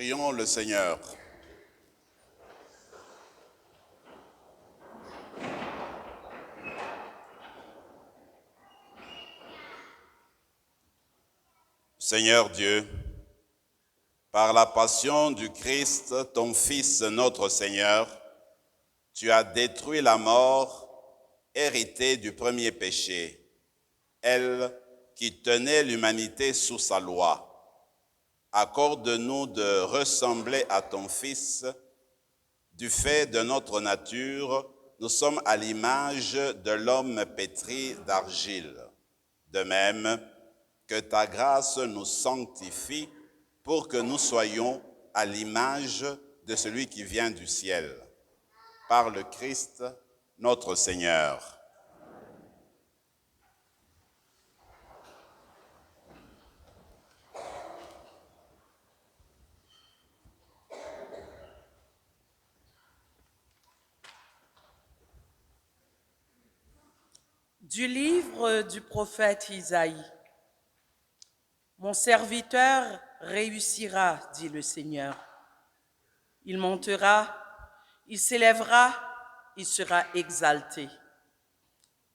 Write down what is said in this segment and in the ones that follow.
Prions le Seigneur. Seigneur Dieu, par la passion du Christ, ton Fils, notre Seigneur, tu as détruit la mort, héritée du premier péché, elle qui tenait l'humanité sous sa loi. Accorde-nous de ressembler à ton Fils. Du fait de notre nature, nous sommes à l'image de l'homme pétri d'argile. De même, que ta grâce nous sanctifie pour que nous soyons à l'image de celui qui vient du ciel. Par le Christ, notre Seigneur. Du livre du prophète Isaïe. Mon serviteur réussira, dit le Seigneur. Il montera, il s'élèvera, il sera exalté.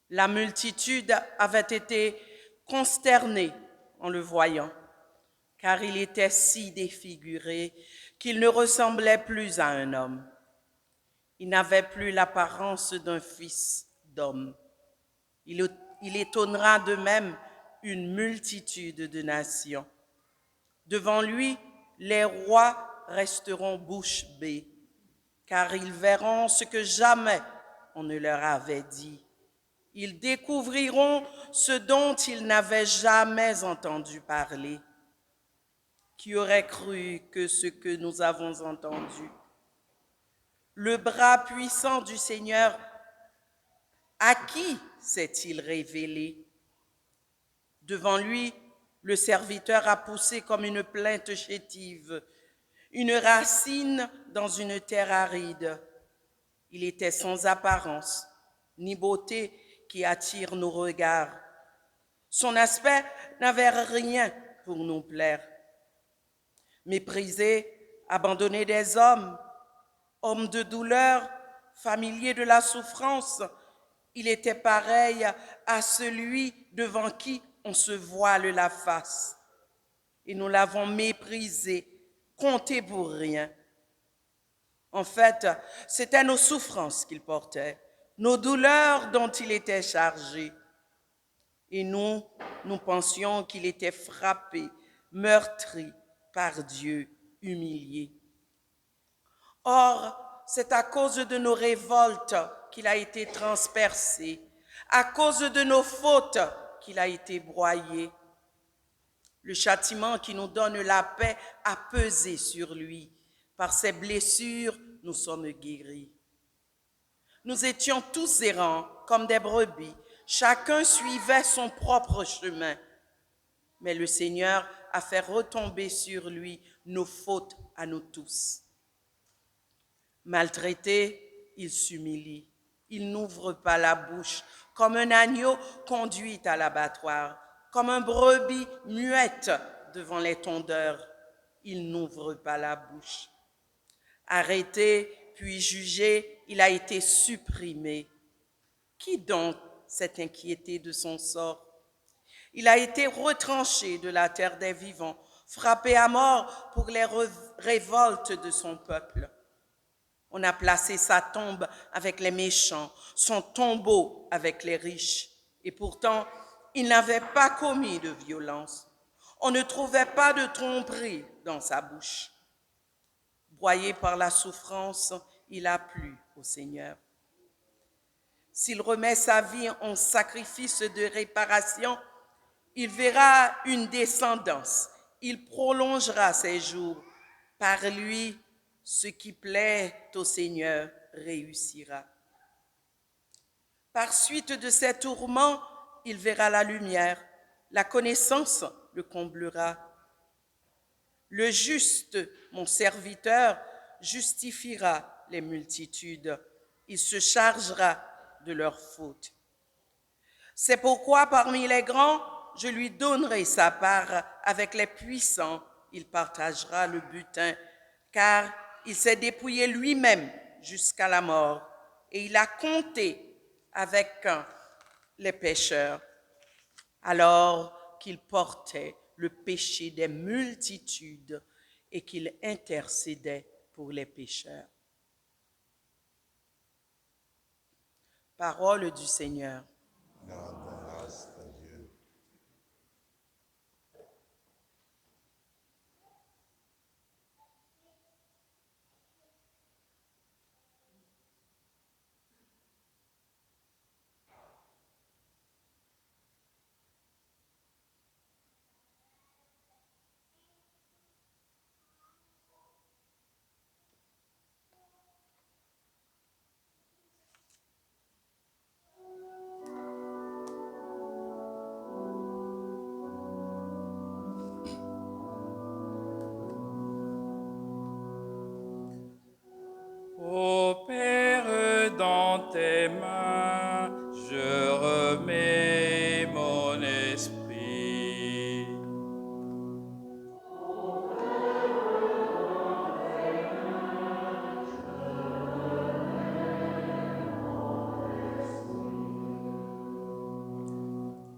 La multitude avait été consternée en le voyant, car il était si défiguré qu'il ne ressemblait plus à un homme. Il n'avait plus l'apparence d'un fils d'homme. Il étonnera de même une multitude de nations. Devant lui, les rois resteront bouche bée, car ils verront ce que jamais on ne leur avait dit. Ils découvriront ce dont ils n'avaient jamais entendu parler. Qui aurait cru que ce que nous avons entendu? Le bras puissant du Seigneur, à qui s'est-il révélé? Devant lui, le serviteur a poussé comme une plainte chétive, une racine dans une terre aride. Il était sans apparence, ni beauté qui attire nos regards. Son aspect n'avait rien pour nous plaire. Méprisé, abandonné des hommes, homme de douleur, familier de la souffrance, il était pareil à celui devant qui on se voile la face. Et nous l'avons méprisé, compté pour rien. En fait, c'était nos souffrances qu'il portait, nos douleurs dont il était chargé. Et nous pensions qu'il était frappé, meurtri par Dieu, humilié. Or, c'est à cause de nos révoltes qu'il a été transpercé, à cause de nos fautes qu'il a été broyé. Le châtiment qui nous donne la paix a pesé sur lui. Par ses blessures, nous sommes guéris. Nous étions tous errants comme des brebis. Chacun suivait son propre chemin. Mais le Seigneur a fait retomber sur lui nos fautes à nous tous. Maltraité, il s'humilie. Il n'ouvre pas la bouche, comme un agneau conduit à l'abattoir, comme un brebis muette devant les tondeurs. Il n'ouvre pas la bouche. Arrêté, puis jugé, il a été supprimé. Qui donc s'est inquiété de son sort? Il a été retranché de la terre des vivants, frappé à mort pour les révoltes de son peuple. On a placé sa tombe avec les méchants, son tombeau avec les riches. Et pourtant, il n'avait pas commis de violence. On ne trouvait pas de tromperie dans sa bouche. Broyé par la souffrance, il a plu au Seigneur. S'il remet sa vie en sacrifice de réparation, il verra une descendance. Il prolongera ses jours. Par lui, ce qui plaît au Seigneur réussira. Par suite de ses tourments, il verra la lumière. La connaissance le comblera. Le juste, mon serviteur, justifiera les multitudes. Il se chargera de leurs fautes. C'est pourquoi parmi les grands, je lui donnerai sa part avec les puissants. Il partagera le butin car il s'est dépouillé lui-même jusqu'à la mort et il a compté avec les pécheurs, alors qu'il portait le péché des multitudes et qu'il intercédait pour les pécheurs. Parole du Seigneur. Grâce à Dieu. Ô Père, dans tes mains, je remets mon esprit.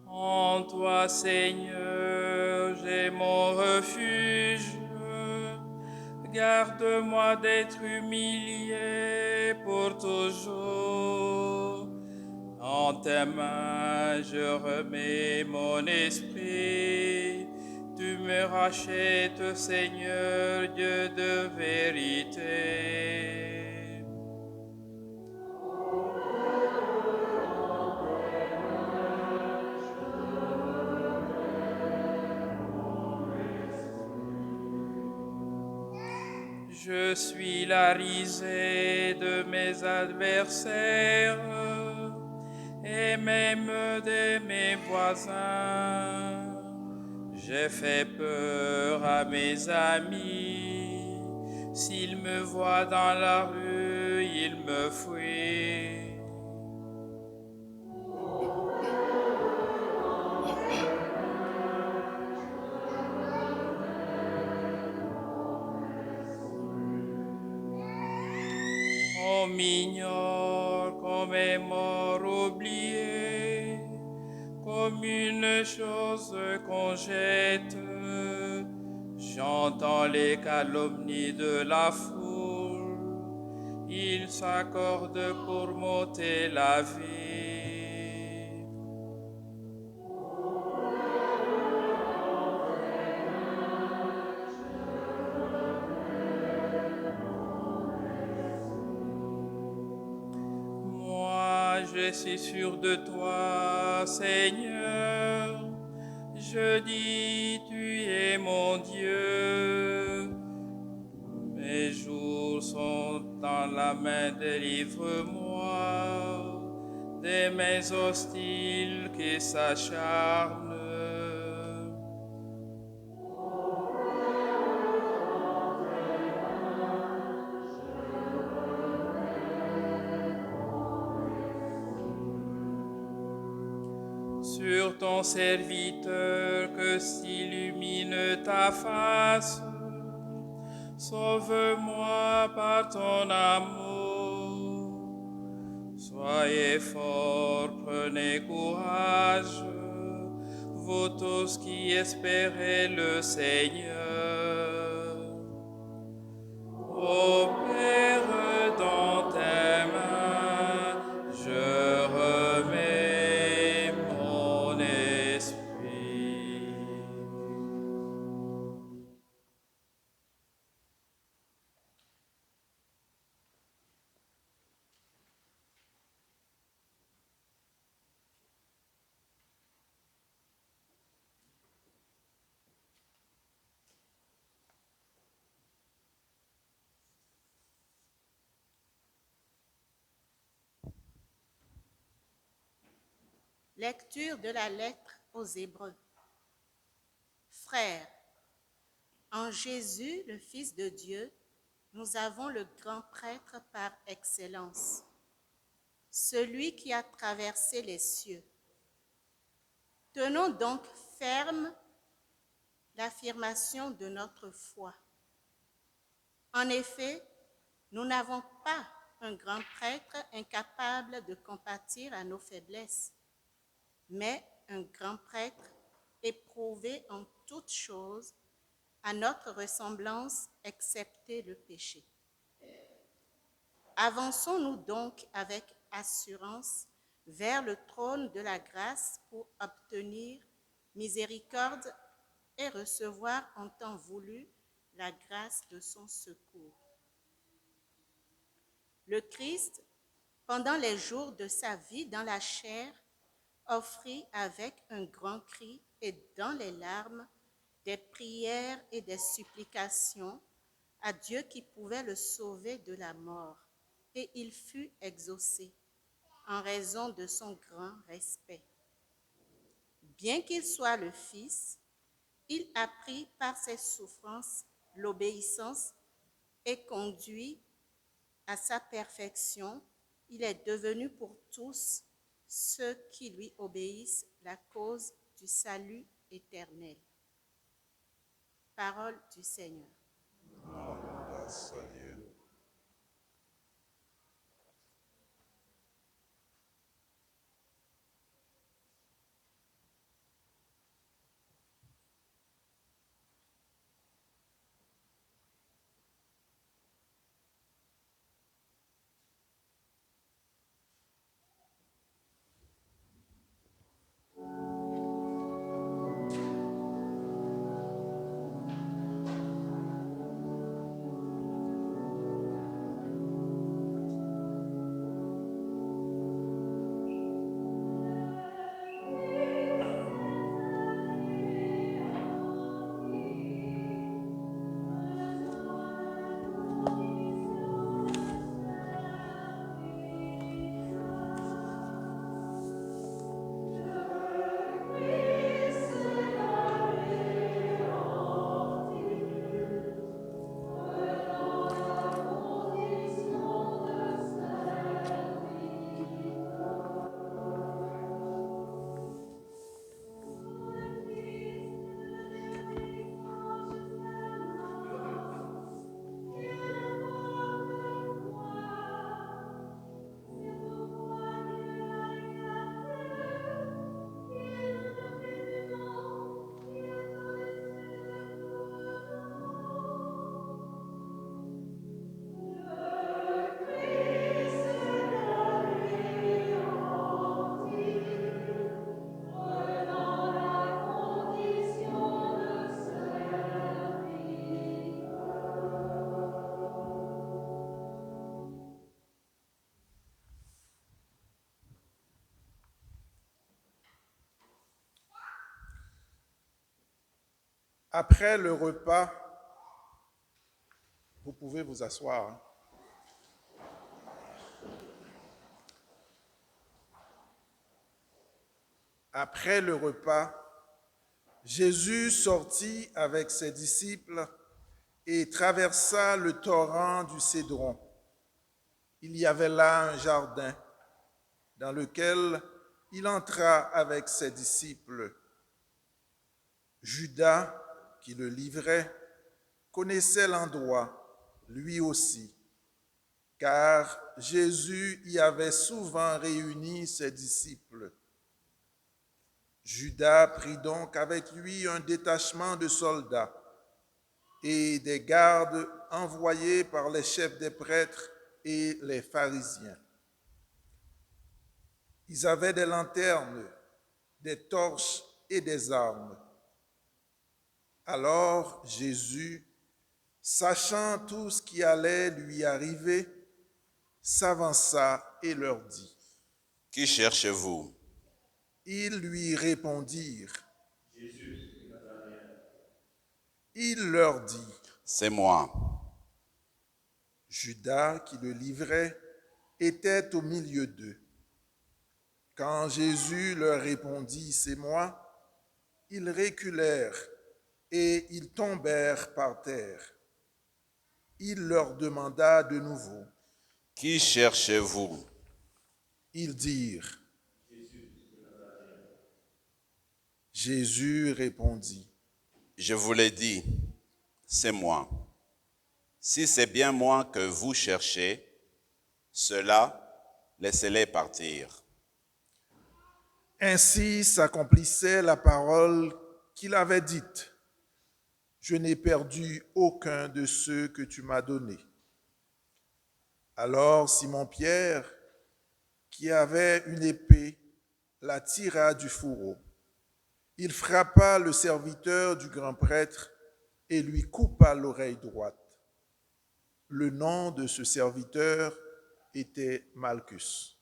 En toi, Seigneur, j'ai mon refuge. Garde-moi d'être humilié pour toujours. En tes mains, je remets mon esprit. Tu me rachètes, Seigneur, Dieu de vérité. Je suis la risée de mes adversaires et même de mes voisins. J'ai fait peur à mes amis. S'ils me voient dans la rue, ils me fuient. On m'ignore comme est mort oublié, comme une chose qu'on jette. J'entends les calomnies de la foule, ils s'accordent pour m'ôter la vie. Moi, je suis sûr de toi, Seigneur. Je dis, tu es mon Dieu. Mes jours sont dans la main, délivre-moi des mains hostiles qui s'acharnent. Sur ton serviteur que s'illumine ta face, sauve-moi par ton amour. Soyez forts, prenez courage, vous tous qui espérez le Seigneur. Ô Père, dans tes mains, je remets mon esprit. Lecture de la lettre aux Hébreux. Frères, en Jésus, le Fils de Dieu, nous avons le grand prêtre par excellence, celui qui a traversé les cieux. Tenons donc ferme l'affirmation de notre foi. En effet, nous n'avons pas un grand prêtre incapable de compatir à nos faiblesses, mais un grand prêtre éprouvé en toutes choses, à notre ressemblance, excepté le péché. Avançons-nous donc avec assurance vers le trône de la grâce pour obtenir miséricorde et recevoir en temps voulu la grâce de son secours. Le Christ, pendant les jours de sa vie dans la chair, offrit avec un grand cri et dans les larmes des prières et des supplications à Dieu qui pouvait le sauver de la mort, et il fut exaucé en raison de son grand respect. Bien qu'il soit le Fils, il apprit par ses souffrances l'obéissance et conduit à sa perfection. Il est devenu pour tous ceux qui lui obéissent la cause du salut éternel. Parole du Seigneur. Grâce à Dieu. Après le repas, vous pouvez vous asseoir. Après le repas, Jésus sortit avec ses disciples et traversa le torrent du Cédron. Il y avait là un jardin dans lequel il entra avec ses disciples. Judas, qui le livrait, connaissait l'endroit, lui aussi, car Jésus y avait souvent réuni ses disciples. Judas prit donc avec lui un détachement de soldats et des gardes envoyés par les chefs des prêtres et les pharisiens. Ils avaient des lanternes, des torches et des armes. Alors Jésus, sachant tout ce qui allait lui arriver, s'avança et leur dit: « Qui cherchez-vous » Ils lui répondirent: Jésus. Il leur dit: C'est moi. Judas, qui le livrait, était au milieu d'eux. Quand Jésus leur répondit: C'est moi, ils reculèrent et ils tombèrent par terre. Il leur demanda de nouveau: Qui cherchez-vous ? Ils dirent: Jésus répondit: Je vous l'ai dit, c'est moi. Si c'est bien moi que vous cherchez, cela, laissez-les partir. » Ainsi s'accomplissait la parole qu'il avait dite. Je n'ai perdu aucun de ceux que tu m'as donnés. Alors Simon-Pierre, qui avait une épée, la tira du fourreau. Il frappa le serviteur du grand prêtre et lui coupa l'oreille droite. Le nom de ce serviteur était Malchus.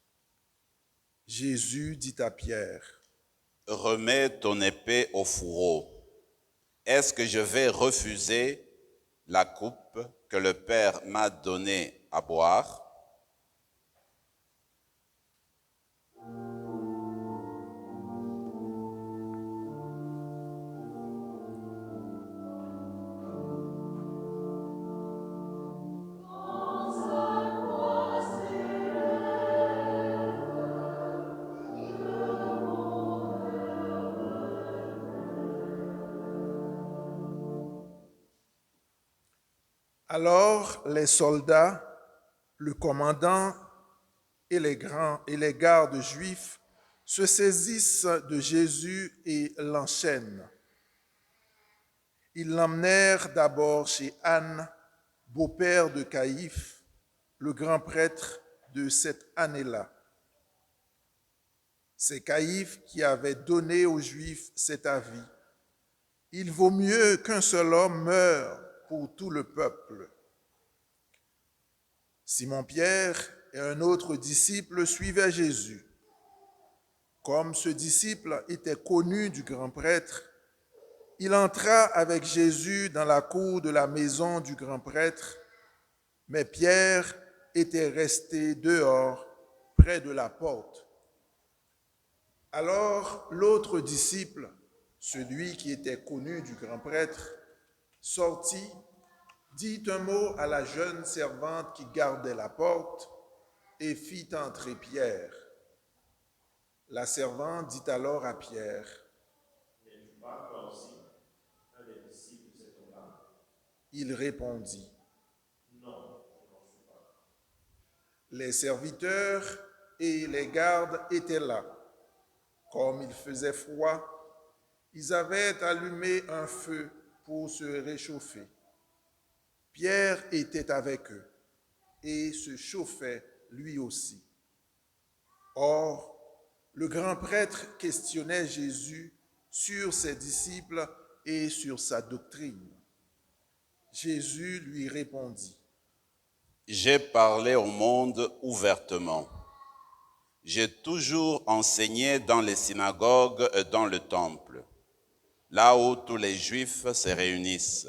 Jésus dit à Pierre, « Remets ton épée au fourreau. Est-ce que je vais refuser la coupe que le Père m'a donnée à boire ? » Alors les soldats, le commandant et les gardes juifs se saisissent de Jésus et l'enchaînent. Ils l'emmenèrent d'abord chez Anne, beau-père de Caïphe, le grand prêtre de cette année-là. C'est Caïphe qui avait donné aux Juifs cet avis. Il vaut mieux qu'un seul homme meure pour tout le peuple. Simon-Pierre et un autre disciple suivaient Jésus. Comme ce disciple était connu du grand prêtre, il entra avec Jésus dans la cour de la maison du grand prêtre, mais Pierre était resté dehors, près de la porte. Alors l'autre disciple, celui qui était connu du grand prêtre, sortit, dit un mot à la jeune servante qui gardait la porte et fit entrer Pierre. La servante dit alors à Pierre, « N'es-tu pas toi aussi un des disciples de cet homme-là » Il répondit, « Non, je n'en suis pas. » Les serviteurs et les gardes étaient là. Comme il faisait froid, ils avaient allumé un feu pour se réchauffer. Pierre était avec eux et se chauffait lui aussi. Or, le grand prêtre questionnait Jésus sur ses disciples et sur sa doctrine. Jésus lui répondit, « J'ai parlé au monde ouvertement. J'ai toujours enseigné dans les synagogues et dans le temple, là où tous les Juifs se réunissent.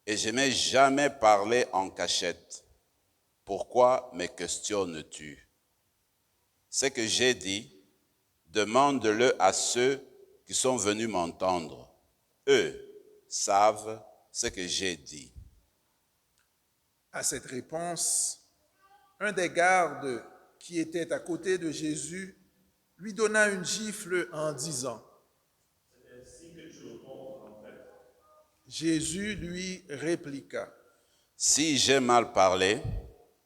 Et je n'ai jamais parlé en cachette. Pourquoi me questionnes-tu? Ce que j'ai dit, demande-le à ceux qui sont venus m'entendre. Eux savent ce que j'ai dit. » À cette réponse, un des gardes qui était à côté de Jésus lui donna une gifle en disant, « C'est ainsi que tu réponds, grand prêtre. » Jésus lui répliqua, « Si j'ai mal parlé,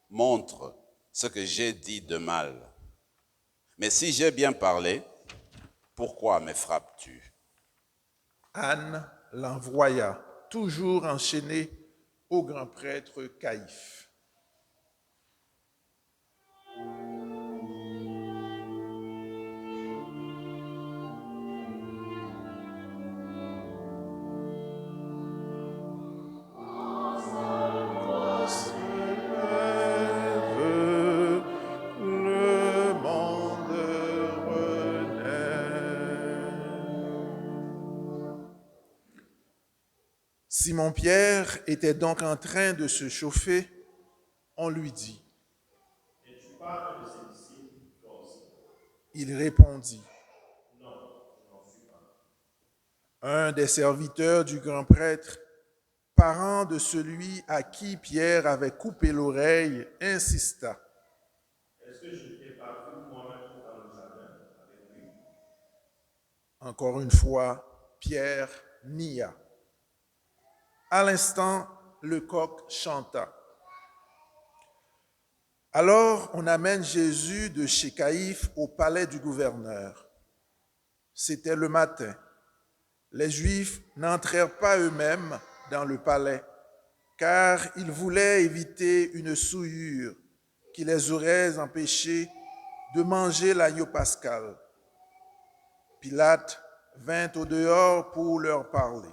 montre ce que j'ai dit de mal. Mais si j'ai bien parlé, pourquoi me frappes-tu? » Anne l'envoya, toujours enchaîné, au grand prêtre Caïphe. Simon-Pierre était donc en train de se chauffer. On lui dit, « Es-tu pas un de ses disciples, toi aussi? » Il répondit, « Non, je n'en suis pas. » Un des serviteurs du grand prêtre, parent de celui à qui Pierre avait coupé l'oreille, insista. « Est-ce que je ne t'ai pas vu moi-même dans le jardin avec lui? » Encore une fois, Pierre nia. À l'instant, le coq chanta. Alors on amène Jésus de chez Caïphe au palais du gouverneur. C'était le matin. Les Juifs n'entrèrent pas eux-mêmes dans le palais, car ils voulaient éviter une souillure qui les aurait empêchés de manger l'agneau pascal. Pilate vint au dehors pour leur parler.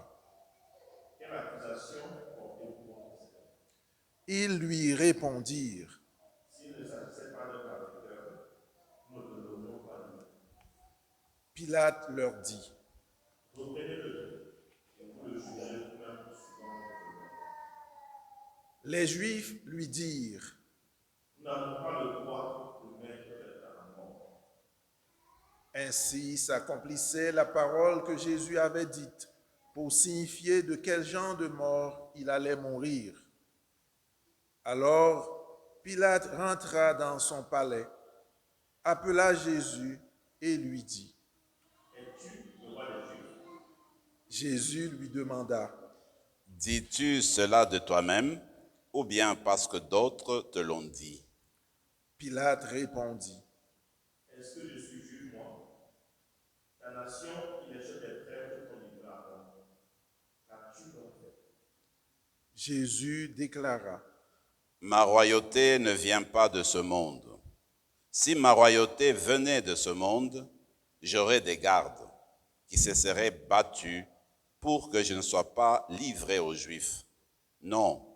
Quelle accusation portez-vous contre cet homme? Ils lui répondirent. S'il ne s'agissait pas d'un malfaiteur, nous ne le donnerions pas de nous. Pilate leur dit. Reprenez-le et vous le jugerez vous-même suivant votre loi. Les Juifs lui dirent. Nous n'avons pas le droit de mettre quelqu'un à mort. Ainsi s'accomplissait la parole que Jésus avait dite pour signifier de quel genre de mort il allait mourir. Alors Pilate rentra dans son palais, appela Jésus et lui dit. Es-tu le roi des Juifs? Jésus lui demanda. Dis-tu cela de toi-même ou bien parce que d'autres te l'ont dit? Pilate répondit. Est-ce que je suis juif, moi? La nation et les chefs des prêtres t'ont livré à mort. Qu'as-tu donc fait? Jésus déclara. Ma royauté ne vient pas de ce monde. Si ma royauté venait de ce monde, j'aurais des gardes qui se seraient battus pour que je ne sois pas livré aux Juifs. Non,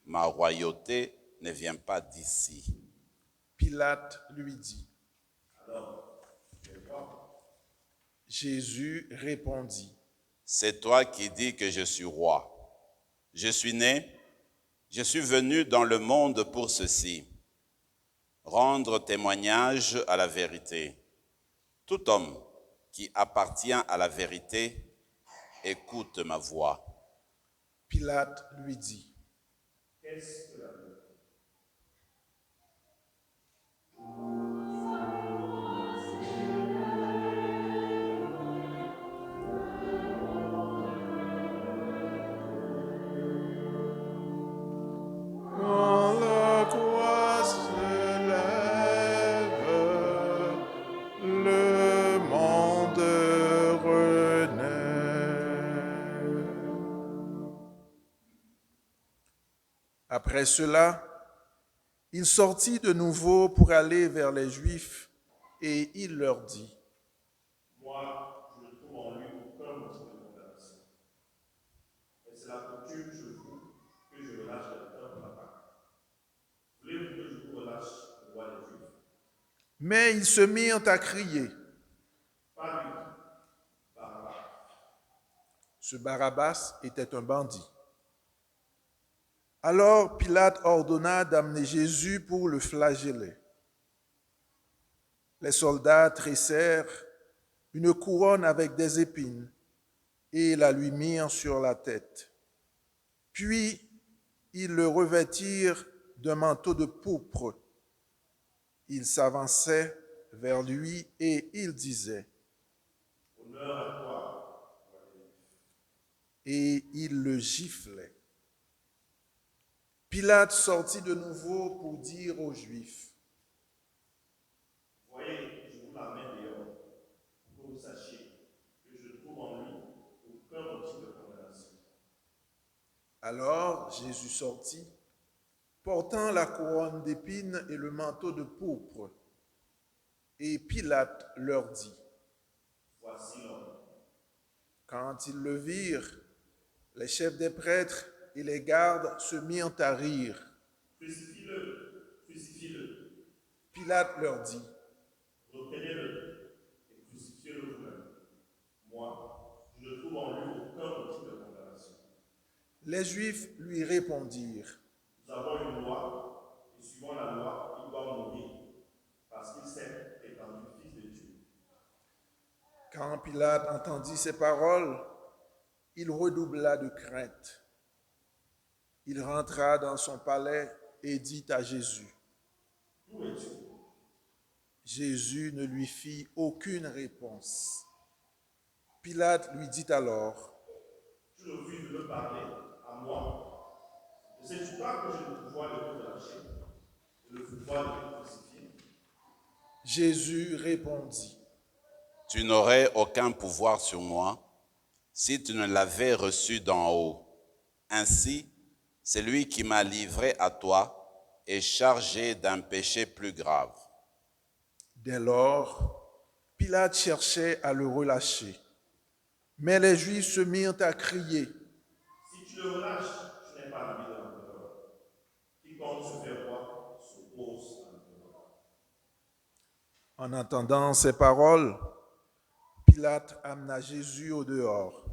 ma royauté ne vient pas d'ici. Pilate lui dit. Alors, c'est toi. Jésus répondit. C'est toi qui dis que je suis roi. Je suis né, je suis venu dans le monde pour ceci, rendre témoignage à la vérité. Tout homme qui appartient à la vérité écoute ma voix. Pilate lui dit. Qu'est-ce que la vérité? Quand la croix se lève, le monde renaît. Après cela, il sortit de nouveau pour aller vers les Juifs et il leur dit. Moi, je ne trouve en lui aucun motif de condamnation. Et c'est la coutume chez vous que je relâche quelqu'un pour la Pâque. Voulez-vous que je vous relâche le roi des Juifs? Mais ils se mirent à crier. Pas lui, Barabbas. Ce Barabbas était un bandit. Alors Pilate ordonna d'amener Jésus pour le flageller. Les soldats tressèrent une couronne avec des épines et la lui mirent sur la tête. Puis ils le revêtirent d'un manteau de pourpre. Ils s'avançaient vers lui et ils disaient. Honneur à toi, roi des Juifs. Et ils le giflaient. Pilate sortit de nouveau pour dire aux Juifs. Voyez, je vous l'amène dehors, pour que vous sachiez que je ne trouve en lui aucun motif de condamnation. Alors Jésus sortit, portant la couronne d'épines et le manteau de pourpre. Et Pilate leur dit. Voici l'homme. Quand ils le virent, les chefs des prêtres et les gardes se mirent à rire. Crucifie-le, crucifie-le. Pilate leur dit. Reprenez-le et crucifiez-le vous-même. Moi, je ne trouve en lui aucun motif de condamnation. Les Juifs lui répondirent. Nous avons une loi, et suivant la loi, il doit mourir, parce qu'il s'est étendu fils de Dieu. Quand Pilate entendit ces paroles, il redoubla de crainte. Il rentra dans son palais et dit à Jésus. D'où es-tu? Jésus ne lui fit aucune réponse. Pilate lui dit alors. Tu refuses de me parler à moi. pas que j'ai le pouvoir de te relâcher, le pouvoir de te crucifier. Jésus répondit, Tu n'aurais aucun pouvoir sur moi si tu ne l'avais reçu d'en haut. Ainsi, celui qui m'a livré à toi est chargé d'un péché plus grave. dès lors, Pilate cherchait à le relâcher. Mais les Juifs se mirent à crier, Si tu le relâches, tu n'es pas l'ami de l'empereur. Quiconque se fait roi s'oppose à l'empereur. En entendant ces paroles, Pilate amena Jésus au dehors.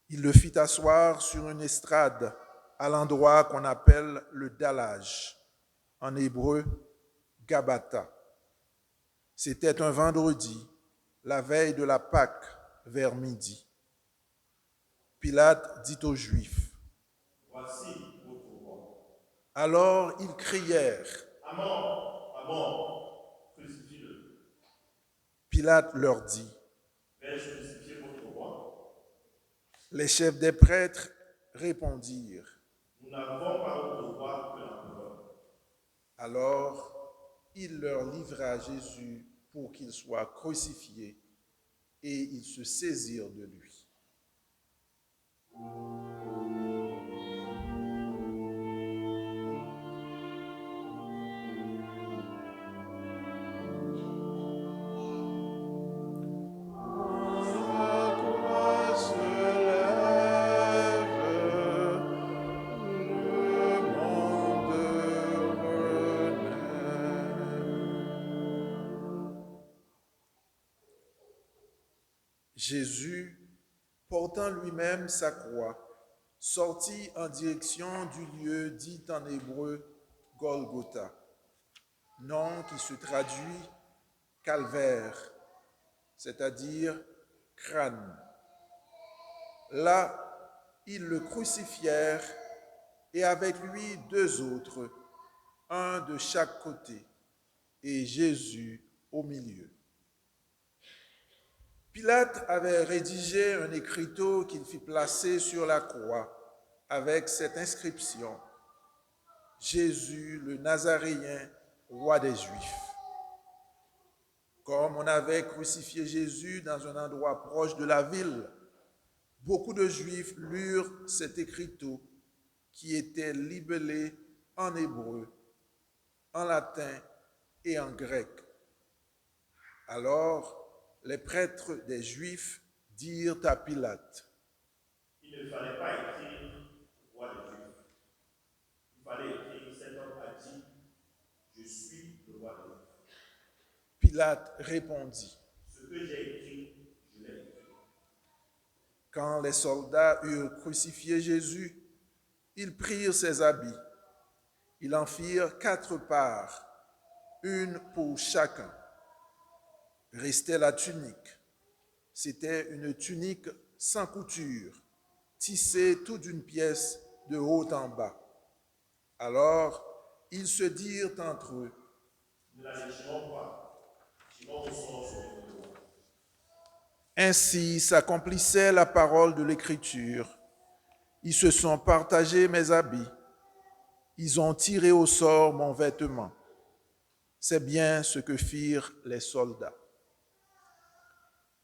Il le fit asseoir sur une estrade à l'endroit qu'on appelle le dallage, en hébreu Gabata. C'était un vendredi, la veille de la Pâque, vers midi. Pilate dit aux Juifs, Voici votre roi. alors ils crièrent. À mort, crucifie-le. Pilate leur dit, Vais-je crucifier votre roi? les chefs des prêtres répondirent. Nous n'avons pas autre roi que l'empereur. Alors il leur livra Jésus pour qu'il soit crucifié, et ils se saisirent de lui. Jésus, portant lui-même sa croix, sortit en direction du lieu dit en hébreu Golgotha, nom qui se traduit calvaire, c'est-à-dire crâne. Là, ils le crucifièrent et avec lui 2 autres, un de chaque côté, et Jésus au milieu. Pilate avait rédigé un écriteau qu'il fit placer sur la croix avec cette inscription: Jésus le Nazaréen, roi des Juifs. Comme on avait crucifié Jésus dans un endroit proche de la ville, beaucoup de Juifs lurent cet écriteau qui était libellé en hébreu, en latin et en grec. Alors, les prêtres des Juifs dirent à Pilate, Il ne fallait pas écrire roi des Juifs. Il fallait écrire cet homme a dit, je suis le roi des Juifs. Pilate répondit, Ce que j'ai écrit, je l'ai écrit. quand les soldats eurent crucifié Jésus, ils prirent ses habits. Ils en firent 4 parts, une pour chacun. Restait la tunique. C'était une tunique sans couture, tissée tout d'une pièce de haut en bas. Alors, ils se dirent entre eux, Ne la déchirons pas, sinon nous serons sur le roi. ainsi s'accomplissait la parole de l'Écriture. Ils se sont partagés mes habits. Ils ont tiré au sort mon vêtement. C'est bien ce que firent les soldats.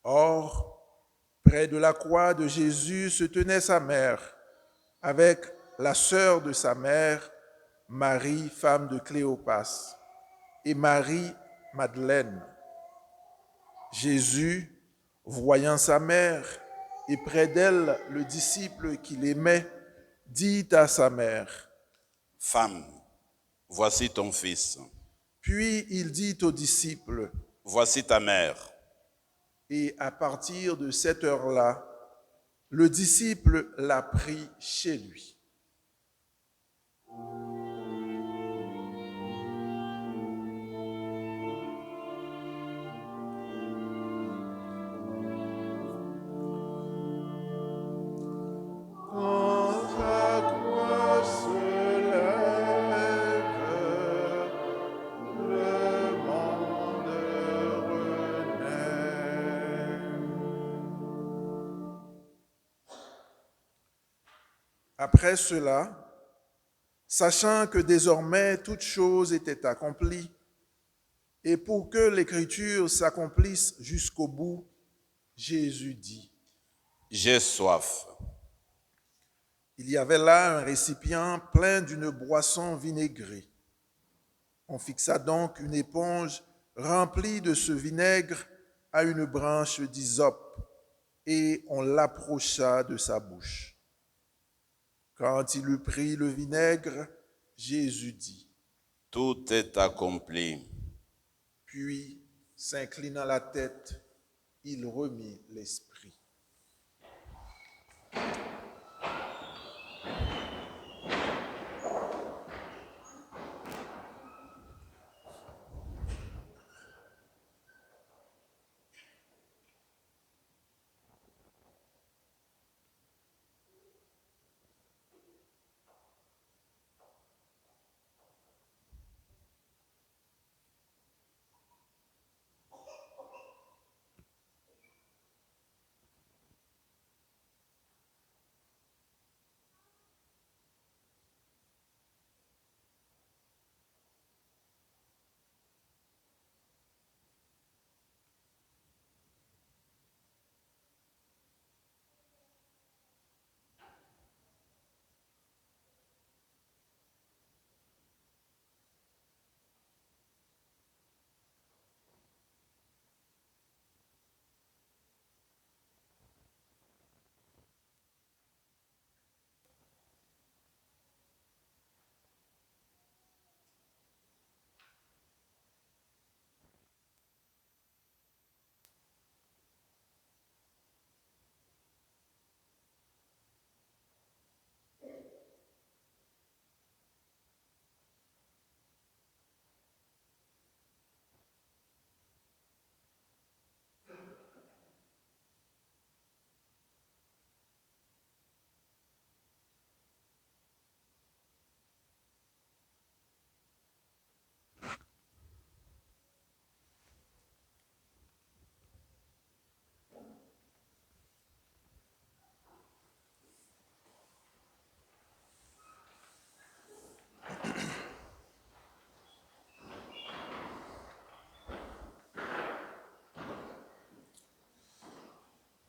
Or, près de la croix de Jésus se tenait sa mère, avec la sœur de sa mère, Marie, femme de Cléopas, et Marie, Madeleine. Jésus, voyant sa mère et près d'elle le disciple qu'il aimait, dit à sa mère, « Femme, voici ton fils. Puis il dit au disciple, Voici ta mère. » Et à partir de cette heure-là, le disciple l'a pris chez lui. Après cela, Sachant que désormais toute chose était accomplie, et pour que l'Écriture s'accomplisse jusqu'au bout, Jésus dit, « J'ai soif. » Il y avait là un récipient plein d'une boisson vinaigrée. On fixa donc une éponge remplie de ce vinaigre à une branche d'hysope, et on l'approcha de sa bouche. Quand il eut pris le vinaigre, Jésus dit, « Tout est accompli. » Puis, s'inclinant la tête, il remit l'esprit.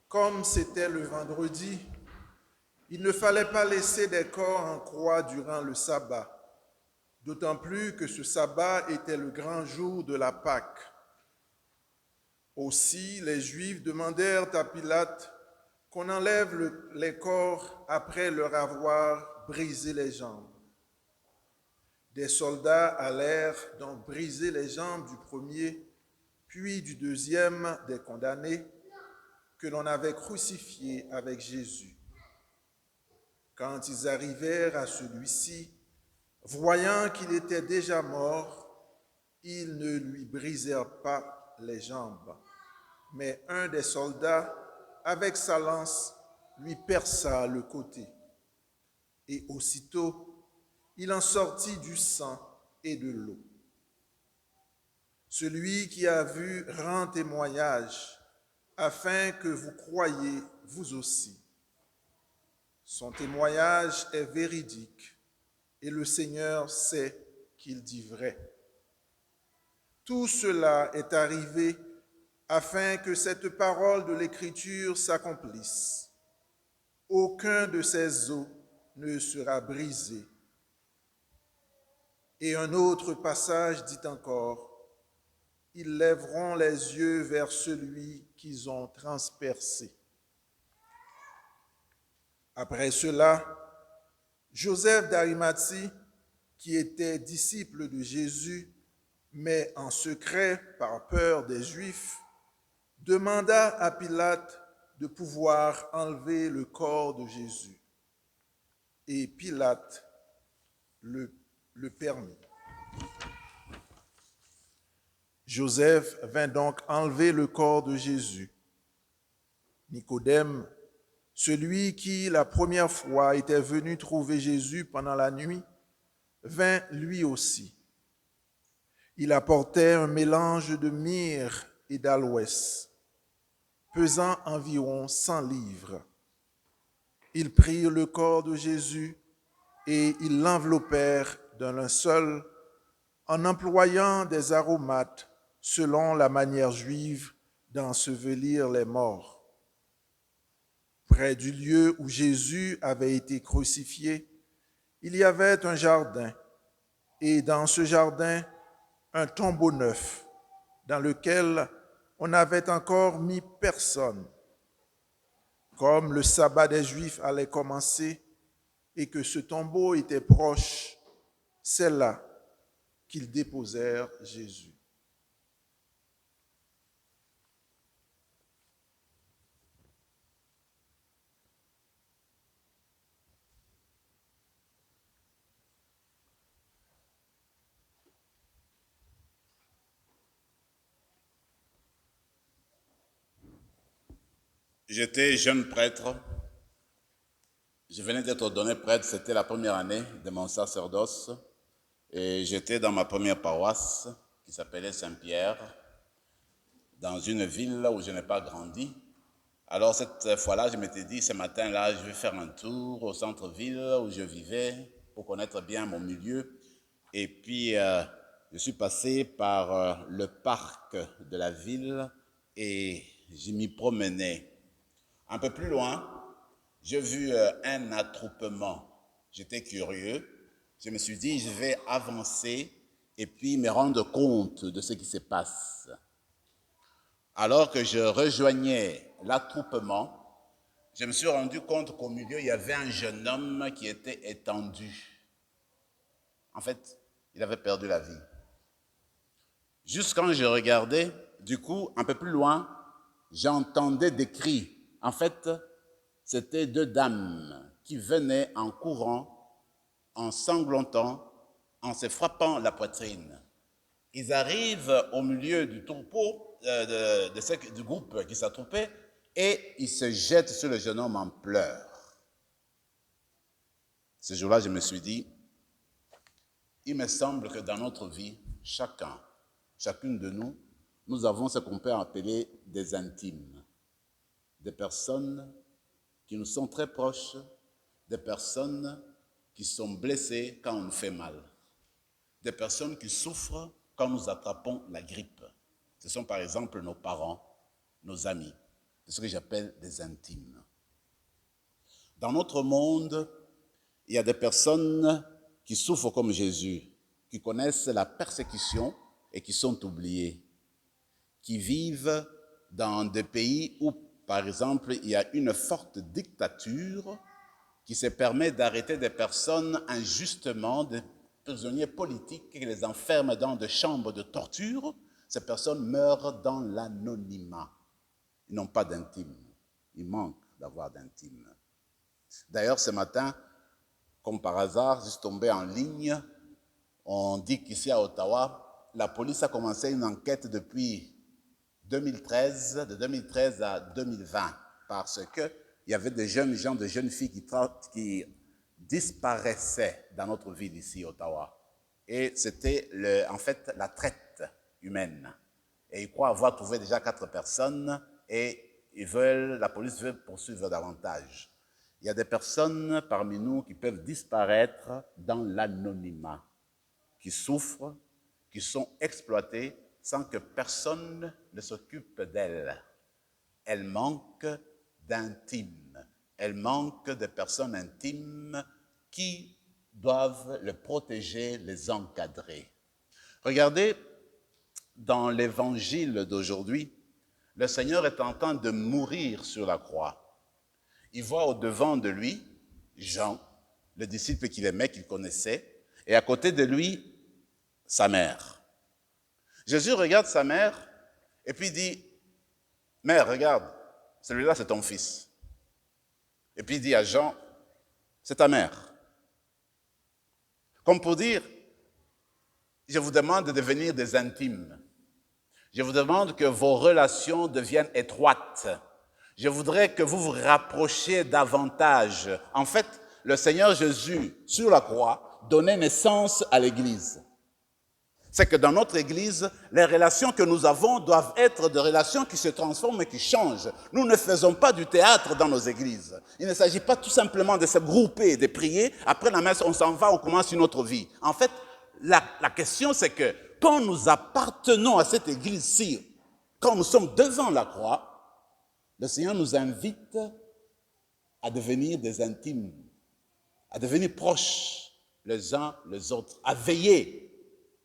Comme c'était le vendredi, il ne fallait pas laisser des corps en croix durant le sabbat, d'autant plus que ce sabbat était le grand jour de la Pâque. Aussi, les Juifs demandèrent à Pilate qu'on enlève les corps après leur avoir brisé les jambes. Des soldats allèrent donc briser les jambes du premier, puis du deuxième des condamnés, que l'on avait crucifié avec Jésus. Quand ils arrivèrent à celui-ci, voyant qu'il était déjà mort, ils ne lui brisèrent pas les jambes. Mais un des soldats, avec sa lance, lui perça le côté. Et aussitôt, il en sortit du sang et de l'eau. Celui qui a vu rend témoignage, afin que vous croyiez vous aussi. Son témoignage est véridique et le Seigneur sait qu'il dit vrai. Tout cela est arrivé afin que cette parole de l'Écriture s'accomplisse. Aucun de ces os ne sera brisé. Et un autre passage dit encore, ils lèveront les yeux vers celui qu'ils ont transpercé. Après cela, Joseph d'Arimathie, qui était disciple de Jésus, mais en secret par peur des Juifs, demanda à Pilate de pouvoir enlever le corps de Jésus. Et Pilate le permit. Joseph vint donc enlever le corps de Jésus. Nicodème, celui qui la première fois était venu trouver Jésus pendant la nuit, vint lui aussi. Il apportait un mélange de myrrhe et d'aloès, pesant environ 100 livres. Ils prirent le corps de Jésus et ils l'enveloppèrent d'un linceul en employant des aromates selon la manière juive d'ensevelir les morts. Près du lieu où Jésus avait été crucifié, il y avait un jardin, et dans ce jardin, un tombeau neuf, dans lequel on n'avait encore mis personne. Comme le sabbat des Juifs allait commencer et que ce tombeau était proche, c'est là qu'ils déposèrent Jésus. J'étais jeune prêtre. Je venais d'être ordonné prêtre, c'était la première année de mon sacerdoce. Et j'étais dans ma première paroisse, qui s'appelait Saint-Pierre, dans une ville où je n'ai pas grandi. Alors cette fois-là, je m'étais dit, ce matin-là, je vais faire un tour au centre-ville où je vivais, pour connaître bien mon milieu. Et puis, je suis passé par le parc de la ville et je m'y promenais. Un peu plus loin, j'ai vu un attroupement. J'étais curieux. Je me suis dit, je vais avancer et puis me rendre compte de ce qui se passe. Alors que je rejoignais l'attroupement, je me suis rendu compte qu'au milieu, il y avait un jeune homme qui était étendu. En fait, il avait perdu la vie. Juste quand je regardais, du coup, un peu plus loin, j'entendais des cris. En fait, c'était deux dames qui venaient en courant, en sanglotant, en se frappant la poitrine. Ils arrivent au milieu du troupeau, du groupe qui s'attroupait, et ils se jettent sur le jeune homme en pleurs. Ce jour-là, je me suis dit, il me semble que dans notre vie, chacune de nous, nous avons ce qu'on peut appeler des intimes. Des personnes qui nous sont très proches, des personnes qui sont blessées quand on nous fait mal, des personnes qui souffrent quand nous attrapons la grippe. Ce sont par exemple nos parents, nos amis, c'est ce que j'appelle des intimes. Dans notre monde, il y a des personnes qui souffrent comme Jésus, qui connaissent la persécution et qui sont oubliées, qui vivent dans des pays où, par exemple, il y a une forte dictature qui se permet d'arrêter des personnes injustement, des prisonniers politiques qui les enferment dans des chambres de torture. Ces personnes meurent dans l'anonymat. Ils n'ont pas d'intime. Il manque d'avoir d'intime. D'ailleurs, ce matin, comme par hasard, je suis tombé en ligne. On dit qu'ici à Ottawa, la police a commencé une enquête depuis 2013, de 2013 à 2020, parce qu'il y avait des jeunes gens, des jeunes filles qui disparaissaient dans notre ville ici, Ottawa. Et c'était en fait la traite humaine. Et ils croient avoir trouvé déjà 4 personnes et la police veut poursuivre davantage. Il y a des personnes parmi nous qui peuvent disparaître dans l'anonymat, qui souffrent, qui sont exploitées sans que personne ne s'occupe d'elles. Elles manquent d'intime. Elles manquent de personnes intimes qui doivent les protéger, les encadrer. Regardez, dans l'évangile d'aujourd'hui, le Seigneur est en train de mourir sur la croix. Il voit au-devant de lui Jean, le disciple qu'il aimait, qu'il connaissait, et à côté de lui, sa mère. Jésus regarde sa mère et puis dit, « Mère, regarde, celui-là c'est ton fils. » Et puis il dit à Jean, « C'est ta mère. » Comme pour dire, je vous demande de devenir des intimes. Je vous demande que vos relations deviennent étroites. Je voudrais que vous vous rapprochiez davantage. En fait, le Seigneur Jésus, sur la croix, donnait naissance à l'Église. C'est que dans notre Église, les relations que nous avons doivent être des relations qui se transforment et qui changent. Nous ne faisons pas du théâtre dans nos églises. Il ne s'agit pas tout simplement de se grouper, de prier. Après la messe, on s'en va, on commence une autre vie. En fait, la question, c'est que quand nous appartenons à cette église-ci, quand nous sommes devant la croix, le Seigneur nous invite à devenir des intimes, à devenir proches les uns les autres, à veiller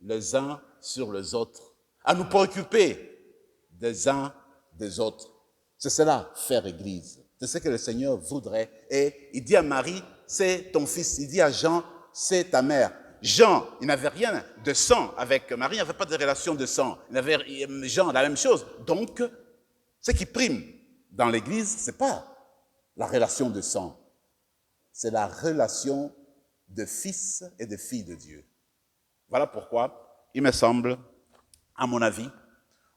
les uns sur les autres, à nous préoccuper des uns des autres. C'est cela, faire église. C'est ce que le Seigneur voudrait. Et il dit à Marie, c'est ton fils. Il dit à Jean, c'est ta mère. Jean, il n'avait rien de sang avec Marie, il n'avait pas de relation de sang. Jean, la même chose. Donc, ce qui prime dans l'église, ce n'est pas la relation de sang. C'est la relation de fils et de filles de Dieu. Voilà pourquoi, il me semble, à mon avis,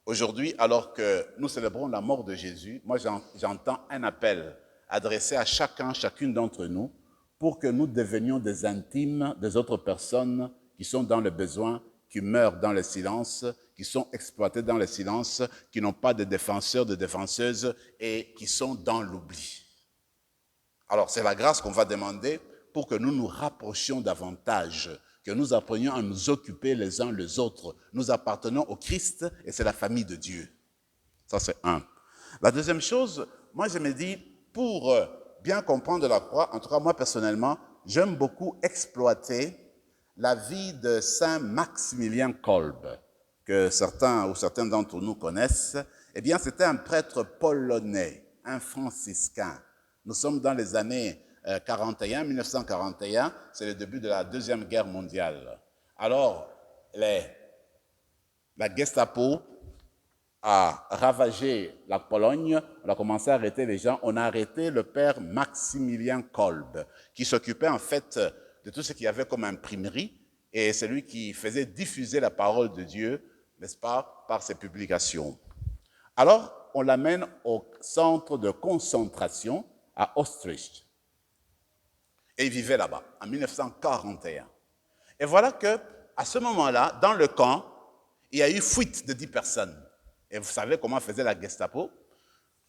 aujourd'hui, alors que nous célébrons la mort de Jésus, moi j'entends un appel adressé à chacune d'entre nous pour que nous devenions des intimes des autres personnes qui sont dans le besoin, qui meurent dans le silence, qui sont exploitées dans le silence, qui n'ont pas de défenseurs, de défenseuses et qui sont dans l'oubli. Alors c'est la grâce qu'on va demander pour que nous nous rapprochions davantage, que nous apprenions à nous occuper les uns les autres. Nous appartenons au Christ et c'est la famille de Dieu. Ça, c'est un. La deuxième chose, moi, je me dis, pour bien comprendre la croix, en tout cas, moi, personnellement, j'aime beaucoup exploiter la vie de Saint Maximilien Kolbe, que certains ou certains d'entre nous connaissent. Eh bien, c'était un prêtre polonais, un franciscain. Nous sommes dans les années 1941, c'est le début de la Deuxième Guerre mondiale. Alors, la Gestapo a ravagé la Pologne, on a commencé à arrêter les gens, on a arrêté le père Maximilien Kolbe, qui s'occupait en fait de tout ce qu'il y avait comme imprimerie, et c'est lui qui faisait diffuser la parole de Dieu, n'est-ce pas, par ses publications. Alors, on l'amène au centre de concentration à Auschwitz. Et il vivait là-bas, en 1941. Et voilà que, à ce moment-là, dans le camp, il y a eu fuite de 10 personnes. Et vous savez comment faisait la Gestapo?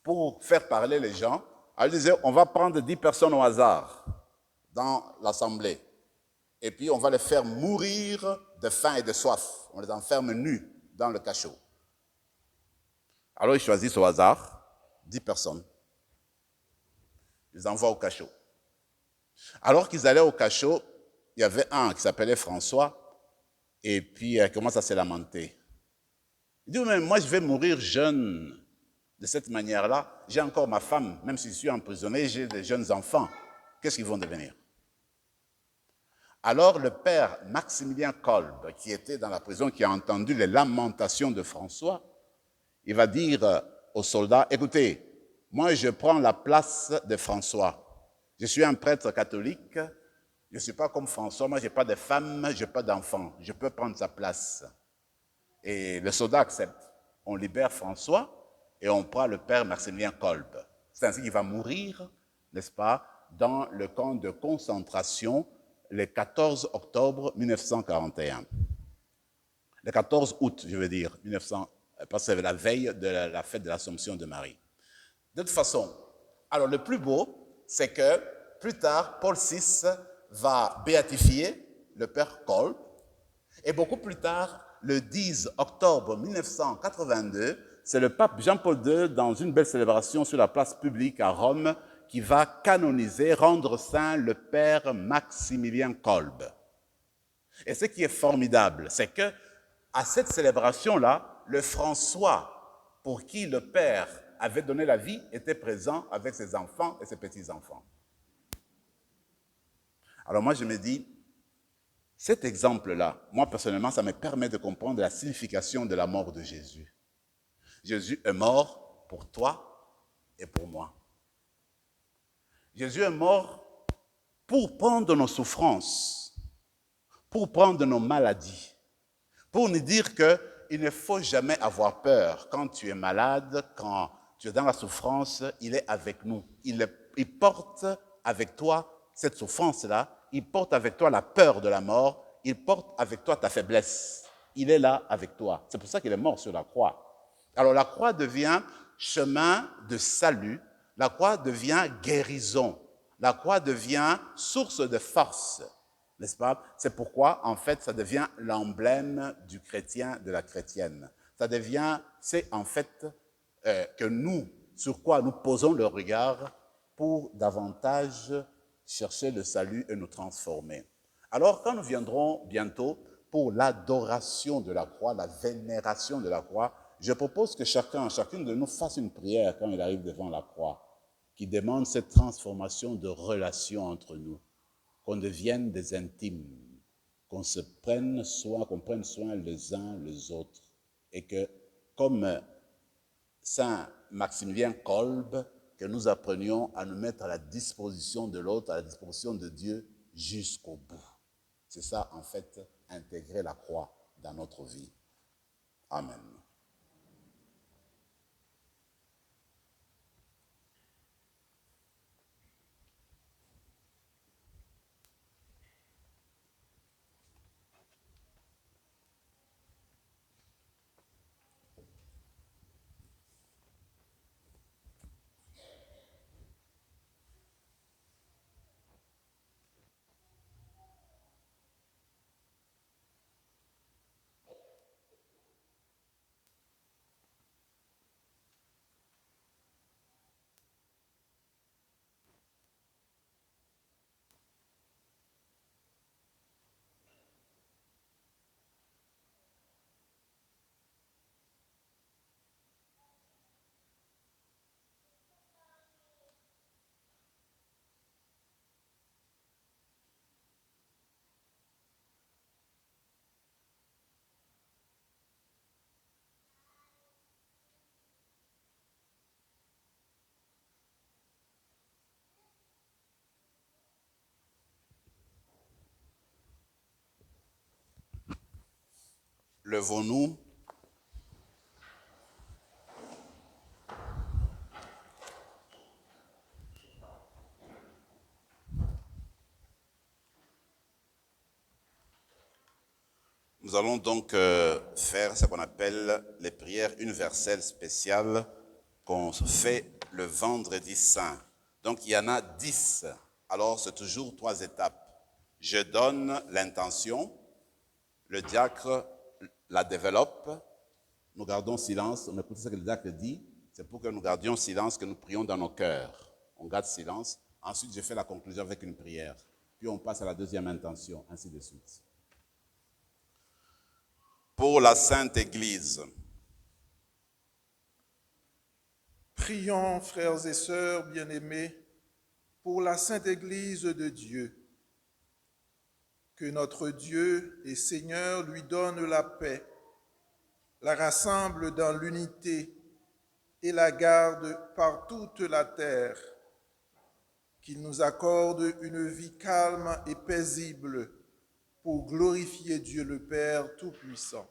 Pour faire parler les gens, elle disait, on va prendre 10 personnes au hasard dans l'assemblée. Et puis, on va les faire mourir de faim et de soif. On les enferme nus dans le cachot. Alors, ils choisissent au hasard 10 personnes. Ils les envoient au cachot. Alors qu'ils allaient au cachot, il y avait un qui s'appelait François, et puis il commence à se lamenter. Il dit, mais moi je vais mourir jeune de cette manière-là. J'ai encore ma femme, même si je suis emprisonné, j'ai des jeunes enfants. Qu'est-ce qu'ils vont devenir? Alors le père Maximilien Kolbe, qui était dans la prison, qui a entendu les lamentations de François, il va dire aux soldats, écoutez, moi je prends la place de François. Je suis un prêtre catholique, je ne suis pas comme François, moi je n'ai pas de femme, je n'ai pas d'enfant, je peux prendre sa place. Et le soldat accepte. On libère François et on prend le père Maximilien Kolbe. C'est ainsi qu'il va mourir, n'est-ce pas, dans le camp de concentration le 14 octobre 1941. Le 14 août, je veux dire, parce que c'est la veille de la fête de l'Assomption de Marie. De toute façon, alors le plus beau, c'est que plus tard, Paul VI va béatifier le père Kolbe. Et beaucoup plus tard, le 10 octobre 1982, c'est le pape Jean-Paul II, dans une belle célébration sur la place publique à Rome, qui va canoniser, rendre saint le père Maximilien Kolbe. Et ce qui est formidable, c'est que à cette célébration-là, le François, pour qui le père avait donné la vie, était présent avec ses enfants et ses petits-enfants. Alors moi, je me dis, cet exemple-là, moi personnellement, ça me permet de comprendre la signification de la mort de Jésus. Jésus est mort pour toi et pour moi. Jésus est mort pour prendre nos souffrances, pour prendre nos maladies, pour nous dire qu'il ne faut jamais avoir peur. Quand tu es malade, quand tu es dans la souffrance, il est avec nous. Il porte avec toi cette souffrance-là. Il porte avec toi la peur de la mort. Il porte avec toi ta faiblesse. il est là avec toi. C'est pour ça qu'il est mort sur la croix. Alors la croix devient chemin de salut, la croix devient guérison, la croix devient source de force, n'est-ce pas? C'est pourquoi, en fait, ça devient l'emblème du chrétien, de la chrétienne. Ça devient, c'est en fait que nous, sur quoi nous posons le regard pour davantage chercher le salut et nous transformer. Alors, quand nous viendrons bientôt pour l'adoration de la croix, la vénération de la croix, je propose que chacune de nous fasse une prière quand il arrive devant la croix, qui demande cette transformation de relation entre nous, qu'on devienne des intimes, qu'on prenne soin les uns les autres, et que, comme Saint Maximilien Kolbe, que nous apprenions à nous mettre à la disposition de l'autre, à la disposition de Dieu jusqu'au bout. C'est ça, en fait, intégrer la croix dans notre vie. Amen. Levons-nous. Nous allons donc faire ce qu'on appelle les prières universelles spéciales qu'on fait le vendredi saint. Donc il y en a 10. Alors c'est toujours 3 étapes. Je donne l'intention, le diacre la développe, nous gardons silence, on écoute ce que le diacre dit, c'est pour que nous gardions silence, que nous prions dans nos cœurs. On garde silence, ensuite je fais la conclusion avec une prière, puis on passe à la deuxième intention, ainsi de suite. Pour la Sainte Église. Prions, frères et sœurs bien-aimés, pour la Sainte Église de Dieu. Que notre Dieu et Seigneur lui donne la paix, la rassemble dans l'unité et la garde par toute la terre. Qu'il nous accorde une vie calme et paisible pour glorifier Dieu le Père Tout-Puissant.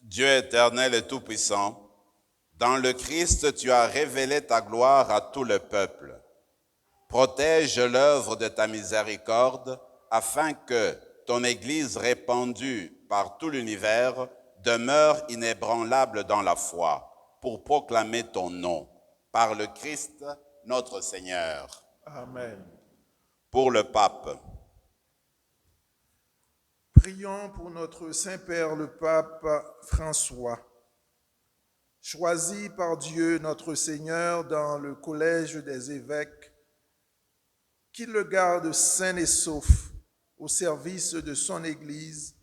Dieu éternel et tout-puissant, dans le Christ, tu as révélé ta gloire à tout le peuple. Protège l'œuvre de ta miséricorde afin que ton Église répandue par tout l'univers demeure inébranlable dans la foi pour proclamer ton nom. Par le Christ, notre Seigneur. Amen. Pour le pape. Prions pour notre Saint-Père le pape François, choisi par Dieu notre Seigneur dans le collège des évêques, qu'il le garde sain et sauf au service de son Église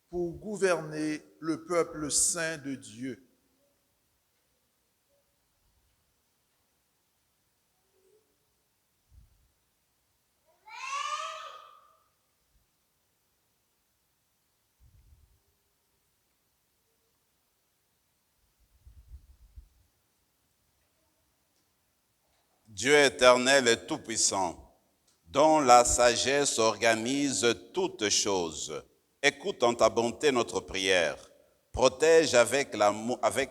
pour gouverner le peuple saint de Dieu. Dieu éternel et tout-puissant, dont la sagesse organise toutes choses, écoute en ta bonté notre prière. Protège avec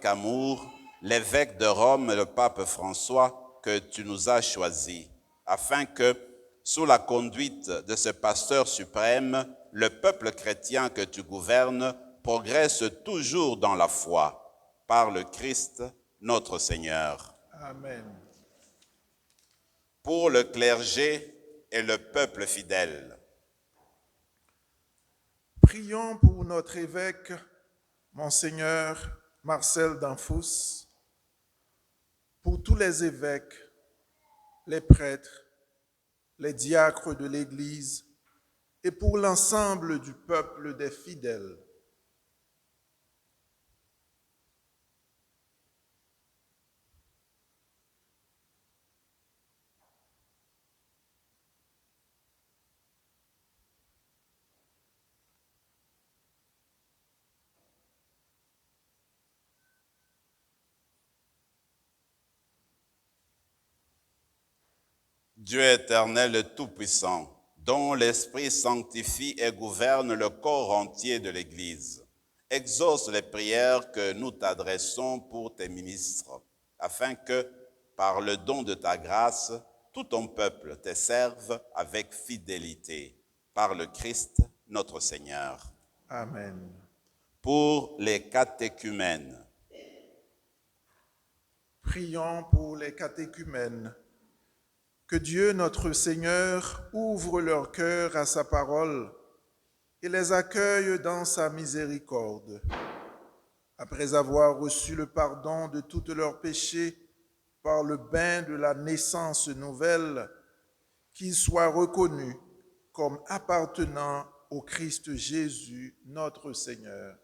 amour l'évêque de Rome, le pape François, que tu nous as choisi, afin que, sous la conduite de ce pasteur suprême, le peuple chrétien que tu gouvernes progresse toujours dans la foi, par le Christ notre Seigneur. Amen. Pour le clergé et le peuple fidèle. Prions pour notre évêque, Monseigneur Marcel Danfous, pour tous les évêques, les prêtres, les diacres de l'Église et pour l'ensemble du peuple des fidèles. Dieu éternel et tout-puissant, dont l'Esprit sanctifie et gouverne le corps entier de l'Église, exauce les prières que nous t'adressons pour tes ministres, afin que, par le don de ta grâce, tout ton peuple te serve avec fidélité, par le Christ notre Seigneur. Amen. Pour les catéchumènes. Prions pour les catéchumènes. Que Dieu notre Seigneur ouvre leur cœur à sa parole et les accueille dans sa miséricorde. Après avoir reçu le pardon de tous leurs péchés par le bain de la naissance nouvelle, qu'ils soient reconnus comme appartenant au Christ Jésus, notre Seigneur.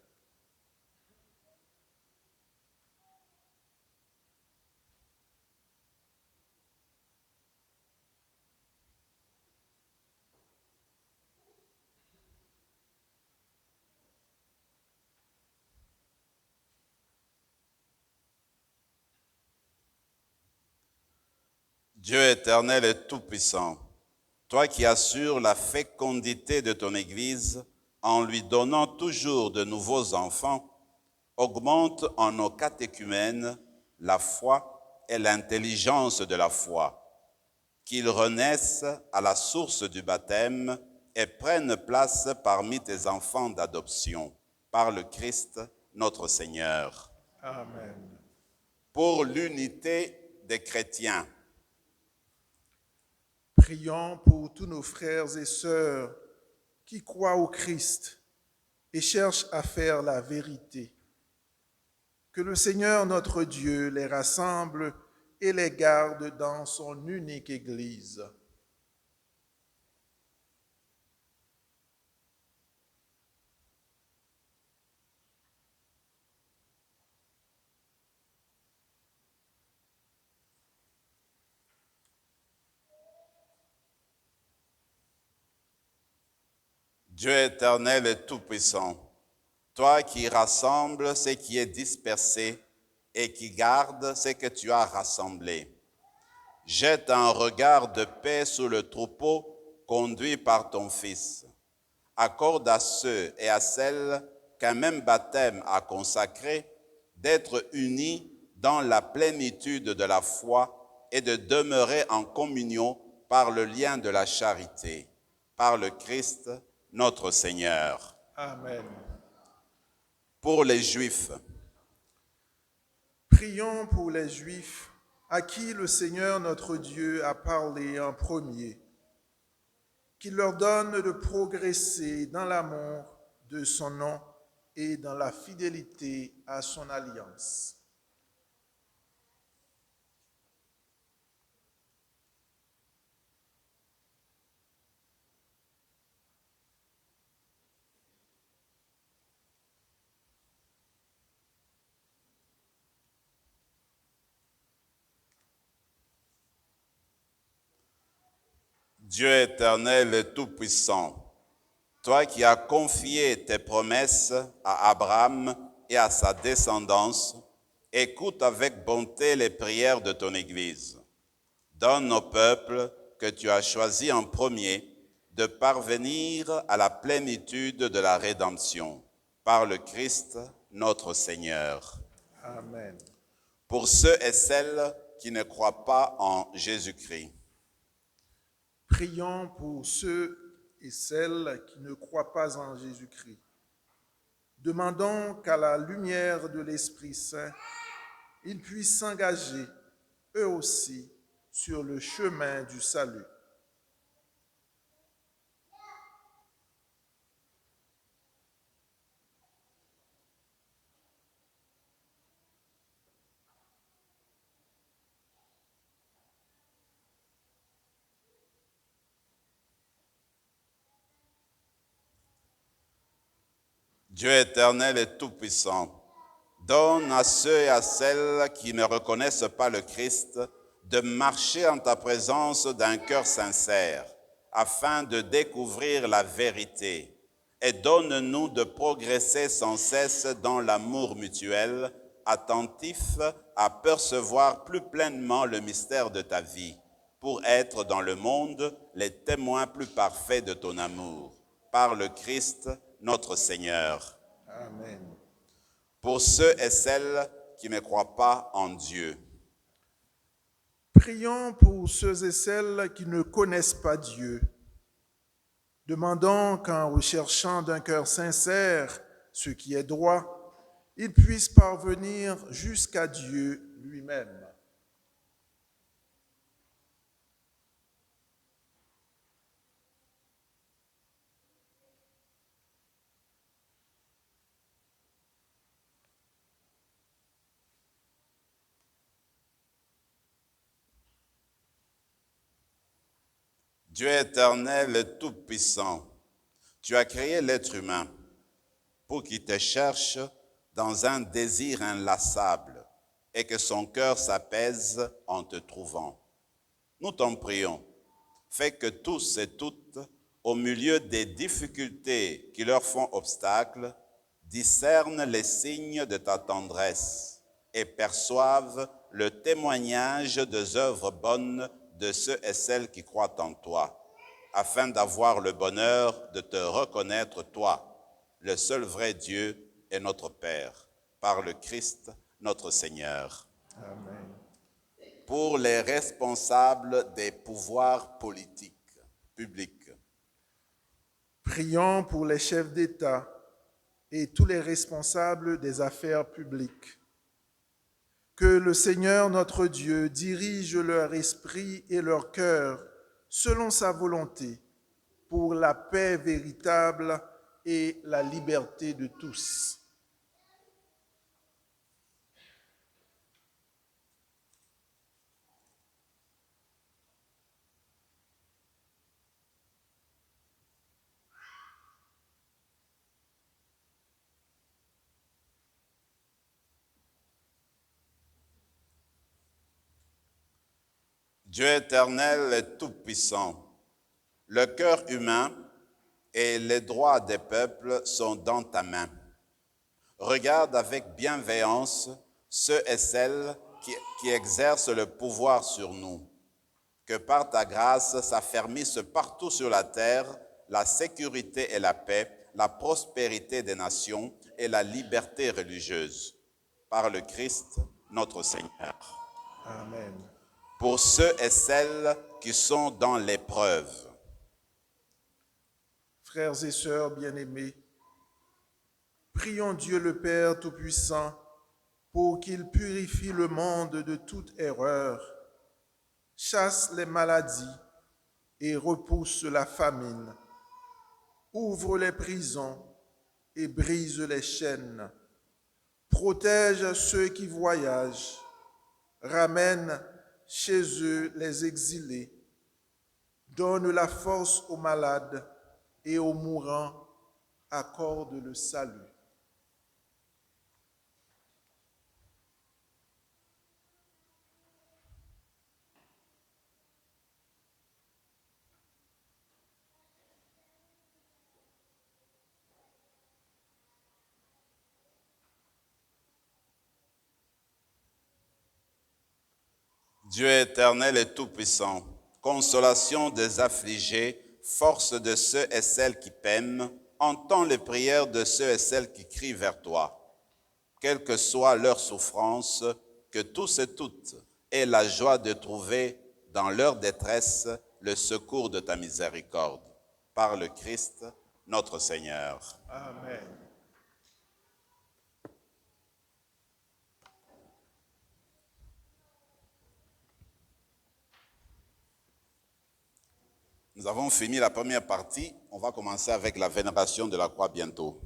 Dieu éternel et tout-puissant, toi qui assures la fécondité de ton Église en lui donnant toujours de nouveaux enfants, augmente en nos catéchumènes la foi et l'intelligence de la foi, qu'ils renaissent à la source du baptême et prennent place parmi tes enfants d'adoption, par le Christ notre Seigneur. Amen. Pour l'unité des chrétiens. Prions pour tous nos frères et sœurs qui croient au Christ et cherchent à faire la vérité. Que le Seigneur notre Dieu les rassemble et les garde dans son unique Église. Dieu éternel et tout-puissant, toi qui rassembles ce qui est dispersé et qui gardes ce que tu as rassemblé, jette un regard de paix sur le troupeau conduit par ton Fils. Accorde à ceux et à celles qu'un même baptême a consacrés d'être unis dans la plénitude de la foi et de demeurer en communion par le lien de la charité, par le Christ notre Seigneur. Amen. Pour les Juifs. Prions pour les Juifs à qui le Seigneur notre Dieu a parlé en premier, qu'il leur donne de progresser dans l'amour de son nom et dans la fidélité à son alliance. Dieu éternel et tout-puissant, toi qui as confié tes promesses à Abraham et à sa descendance, écoute avec bonté les prières de ton Église. Donne au peuple que tu as choisi en premier de parvenir à la plénitude de la rédemption, par le Christ notre Seigneur. Amen. Pour ceux et celles qui ne croient pas en Jésus-Christ, Prions pour ceux et celles qui ne croient pas en Jésus-Christ. Demandons qu'à la lumière de l'Esprit Saint, ils puissent s'engager, eux aussi, sur le chemin du salut. Dieu éternel et tout-puissant, donne à ceux et à celles qui ne reconnaissent pas le Christ de marcher en ta présence d'un cœur sincère, afin de découvrir la vérité. Et donne-nous de progresser sans cesse dans l'amour mutuel, attentifs à percevoir plus pleinement le mystère de ta vie, pour être dans le monde les témoins plus parfaits de ton amour. Par le Christ, notre Seigneur. Amen. Pour ceux et celles qui ne croient pas en Dieu, Prions pour ceux et celles qui ne connaissent pas Dieu. Demandons qu'en recherchant d'un cœur sincère ce qui est droit, ils puissent parvenir jusqu'à Dieu lui-même. Dieu éternel et tout-puissant, tu as créé l'être humain pour qu'il te cherche dans un désir inlassable et que son cœur s'apaise en te trouvant. Nous t'en prions, fais que tous et toutes, au milieu des difficultés qui leur font obstacle, discernent les signes de ta tendresse et perçoivent le témoignage des œuvres bonnes de ceux et celles qui croient en toi, afin d'avoir le bonheur de te reconnaître, toi, le seul vrai Dieu et notre Père, par le Christ, notre Seigneur. Amen. Pour les responsables des pouvoirs politiques, publics, Prions pour les chefs d'État et tous les responsables des affaires publiques. Que le Seigneur notre Dieu dirige leur esprit et leur cœur selon sa volonté pour la paix véritable et la liberté de tous. Dieu éternel et tout-puissant, le cœur humain et les droits des peuples sont dans ta main. Regarde avec bienveillance ceux et celles qui exercent le pouvoir sur nous. Que par ta grâce s'affermissent partout sur la terre la sécurité et la paix, la prospérité des nations et la liberté religieuse. Par le Christ, notre Seigneur. Amen. Pour ceux et celles qui sont dans l'épreuve, Frères et sœurs bien-aimés, prions Dieu le Père Tout-Puissant pour qu'il purifie le monde de toute erreur, chasse les maladies et repousse la famine, ouvre les prisons et brise les chaînes, protège ceux qui voyagent, ramène chez eux les exilés, donne la force aux malades et aux mourants, accorde le salut. Dieu éternel et tout-puissant, consolation des affligés, force de ceux et celles qui peinent, entends les prières de ceux et celles qui crient vers toi. quelle que soit leur souffrance, que tous et toutes aient la joie de trouver dans leur détresse le secours de ta miséricorde. Par le Christ, notre Seigneur. Amen. Nous avons fini la première partie. On va commencer avec la vénération de la croix bientôt.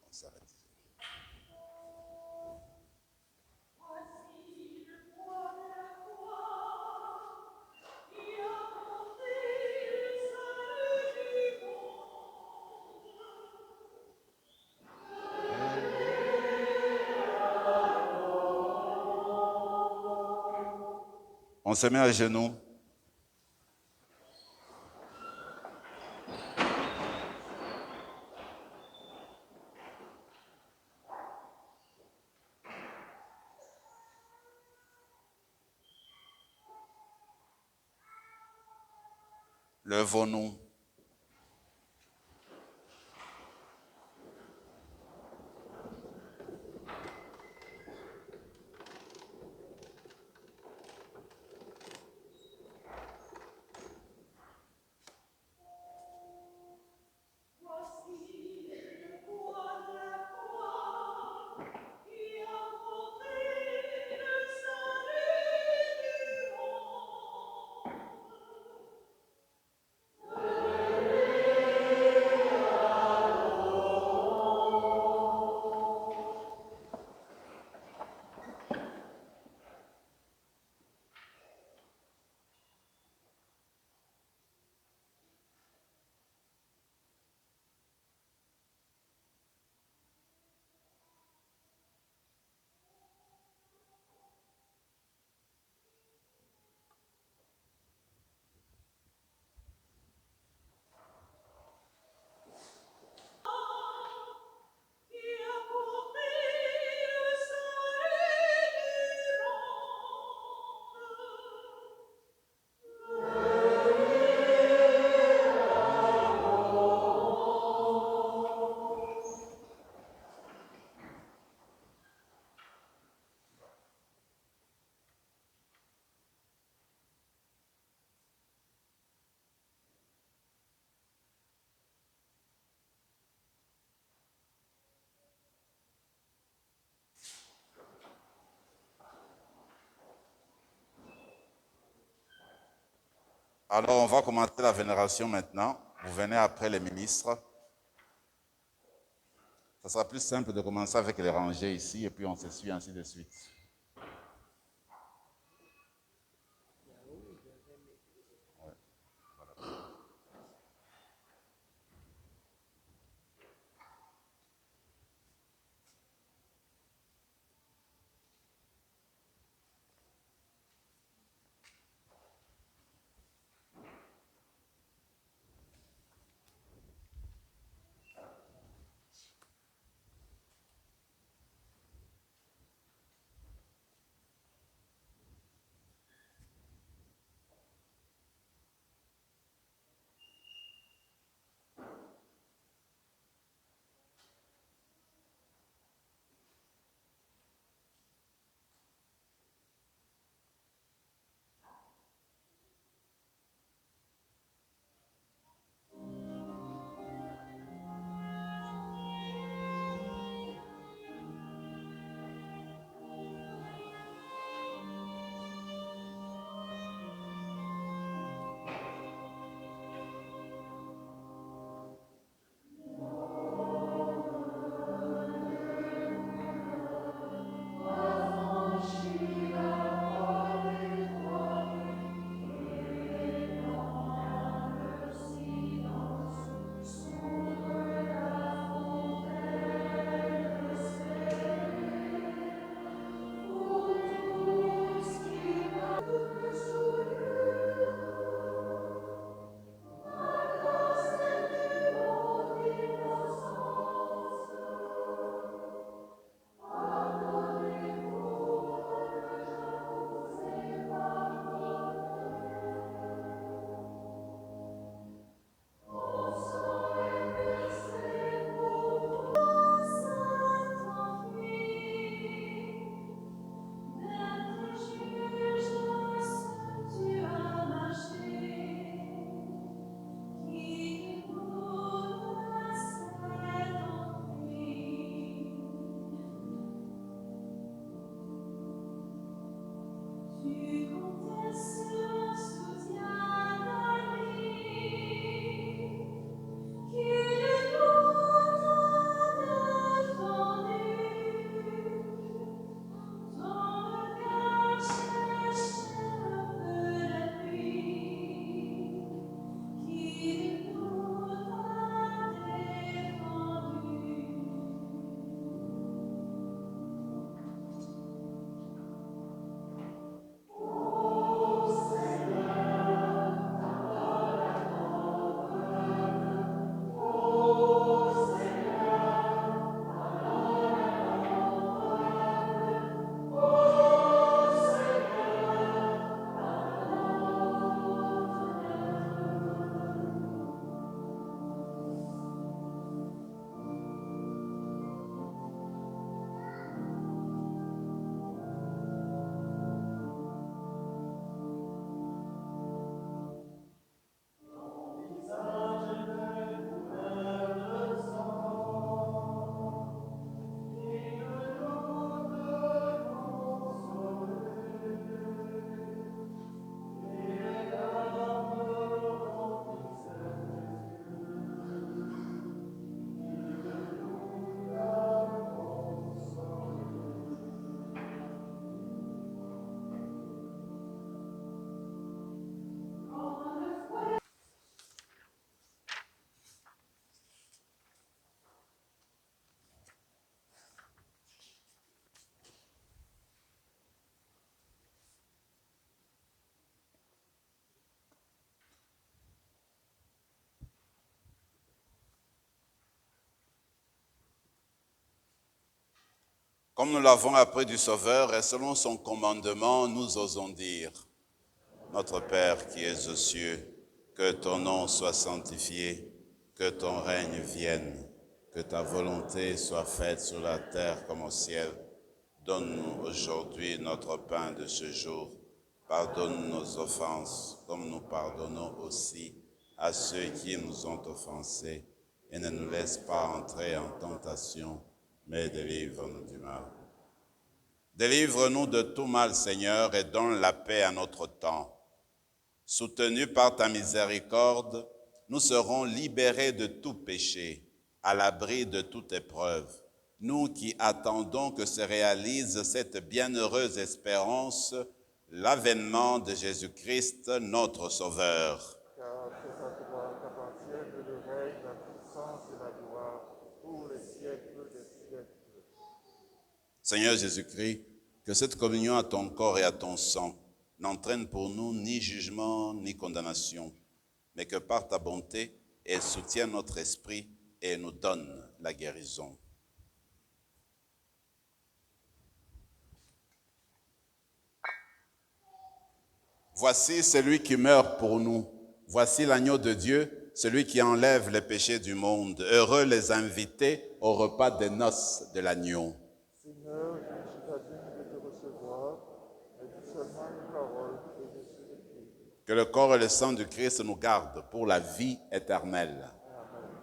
On s'arrête. On se met à genoux. Levons-nous. Alors, on va commencer la vénération maintenant. Vous venez après les ministres. Ça sera plus simple de commencer avec les rangées ici et puis on se suit ainsi de suite. Comme nous l'avons appris du Sauveur et selon son commandement, nous osons dire, Notre Père qui es aux cieux, que ton nom soit sanctifié, que ton règne vienne, que ta volonté soit faite sur la terre comme au ciel. Donne-nous aujourd'hui notre pain de ce jour. Pardonne nos offenses comme nous pardonnons aussi à ceux qui nous ont offensés. Et ne nous laisse pas entrer en tentation, mais délivre-nous du mal. Délivre-nous de tout mal, Seigneur, et donne la paix à notre temps. Soutenus par ta miséricorde, nous serons libérés de tout péché, à l'abri de toute épreuve. Nous qui attendons que se réalise cette bienheureuse espérance, l'avènement de Jésus-Christ, notre Sauveur. Car c'est à toi qu'appartiennent le règne, la puissance et la gloire pour les siècles des siècles. Seigneur Jésus-Christ, que cette communion à ton corps et à ton sang n'entraîne pour nous ni jugement ni condamnation, mais que par ta bonté, elle soutienne notre esprit et nous donne la guérison. Voici celui qui meurt pour nous. Voici l'agneau de Dieu, celui qui enlève les péchés du monde. Heureux les invités au repas des noces de l'agneau. Seigneur, je ne suis pas digne de te recevoir, mais dis seulement une parole et je serai guéri. Que le corps et le sang du Christ nous gardent pour la vie éternelle. Amen.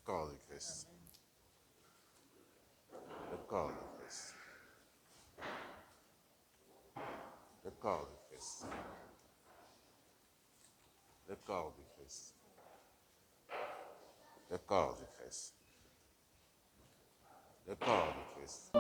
corps du Christ. Le corps du Christ. Le corps du Christ. Le corps du Christ. Le corps du Christ. Le corps du Christ.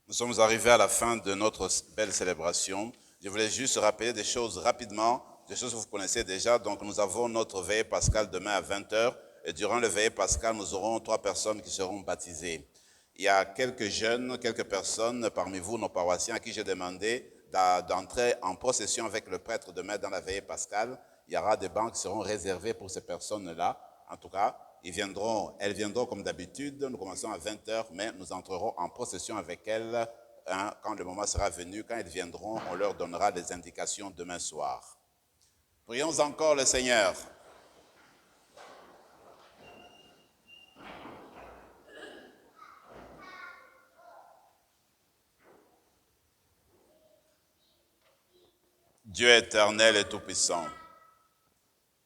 Nous sommes arrivés à la fin de notre belle célébration. Je voulais juste rappeler des choses rapidement, des choses que vous connaissez déjà. Donc, nous avons notre veillée pascale demain à 20h. Et durant le veillée pascale, nous aurons 3 personnes qui seront baptisées. Il y a quelques jeunes, quelques personnes parmi vous, nos paroissiens, à qui j'ai demandé d'entrer en procession avec le prêtre demain dans la veillée pascale. Il y aura des bancs qui seront réservés pour ces personnes-là. En tout cas, elles viendront comme d'habitude. Nous commençons à 20h, mais nous entrerons en procession avec elles quand le moment sera venu. Quand elles viendront, on leur donnera des indications demain soir. Prions encore le Seigneur. Dieu éternel et tout-puissant,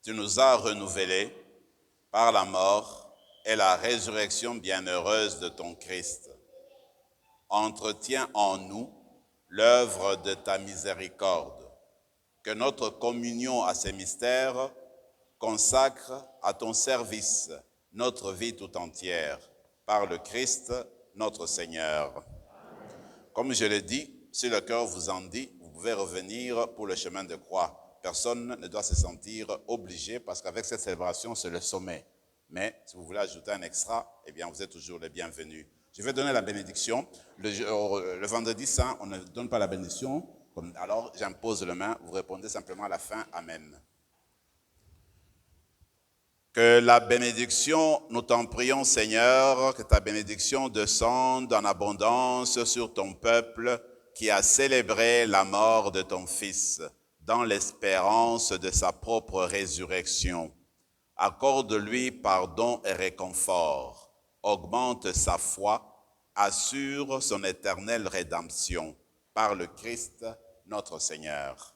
tu nous as renouvelés par la mort et la résurrection bienheureuse de ton Christ. Entretiens en nous l'œuvre de ta miséricorde, que notre communion à ces mystères consacre à ton service notre vie tout entière, par le Christ notre Seigneur. Comme je l'ai dit, si le cœur vous en dit, vous pouvez revenir pour le chemin de croix. Personne ne doit se sentir obligé parce qu'avec cette célébration, c'est le sommet. Mais si vous voulez ajouter un extra, eh bien, vous êtes toujours les bienvenus. Je vais donner la bénédiction. Le vendredi saint, on ne donne pas la bénédiction. Alors, j'impose le main. Vous répondez simplement à la fin. Amen. Que la bénédiction, nous t'en prions Seigneur, que ta bénédiction descende en abondance sur ton peuple qui a célébré la mort de ton Fils dans l'espérance de sa propre résurrection. Accorde-lui pardon et réconfort, augmente sa foi, assure son éternelle rédemption par le Christ notre Seigneur.